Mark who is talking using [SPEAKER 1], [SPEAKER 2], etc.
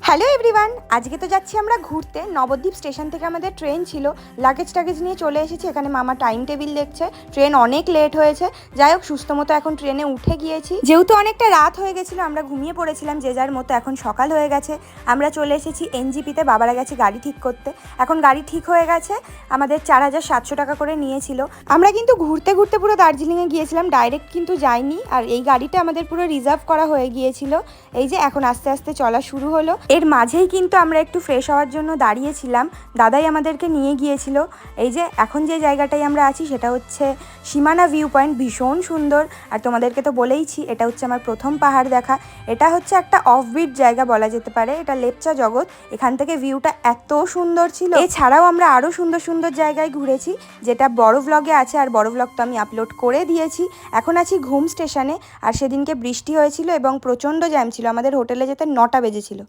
[SPEAKER 1] Hello everyone, আজকে তো যাচ্ছি আমরা ঘুরতে। নবদ্বীপ স্টেশন থেকে আমাদের ট্রেন ছিল, লাগেজ নিয়ে চলে এসেছি এখানে। মামা টাইম টেবিল দেখছে, ট্রেন অনেক লেট হয়েছে। যাই হোক, সুস্থ মতো এখন ট্রেনে উঠে গিয়েছি। যেহেতু অনেকটা রাত হয়ে গেছিলো, আমরা ঘুমিয়ে পড়েছিলাম যে যার মতো। এখন সকাল হয়ে গেছে, আমরা চলে এসেছি এনজিপিতে। বাবারা গেছে গাড়ি ঠিক করতে। এখন গাড়ি ঠিক হয়ে গেছে, আমাদের 4700 টাকা করে নিয়েছিল। আমরা কিন্তু ঘুরতে ঘুরতে পুরো দার্জিলিংয়ে গিয়েছিলাম, ডাইরেক্ট কিন্তু যাইনি। আর এই গাড়িটা আমাদের পুরো রিজার্ভ করা হয়ে গিয়েছিল। এই যে এখন আস্তে আস্তে চলা শুরু হলো। এর মাঝেই কিন্তু আমরা একটু ফ্রেশ হওয়ার জন্য দাঁড়িয়েছিলাম, দাদাই আমাদেরকে নিয়ে গিয়েছিল। এই যে এখন যে জায়গাটায় আমরা আছি সেটা হচ্ছে সীমানা ভিউ পয়েন্ট, ভীষণ সুন্দর। আর তোমাদেরকে তো বলেইছি, এটা হচ্ছে আমার প্রথম পাহাড় দেখা। এটা হচ্ছে একটা অফবিট জায়গা বলা যেতে পারে, এটা লেপচা জগৎ। এখান থেকে ভিউটা এত সুন্দর ছিল। এছাড়াও আমরা আরও সুন্দর সুন্দর জায়গায় ঘুরেছি, যেটা বড় ব্লগে আছে, আর বড় ব্লগ তো আমি আপলোড করে দিয়েছি। এখন আছি ঘুম স্টেশনে। আর সেদিনকে বৃষ্টি হয়েছিল এবং প্রচণ্ড জ্যাম ছিল, আমাদের হোটেলে যেতে 9টা বেজেছিল।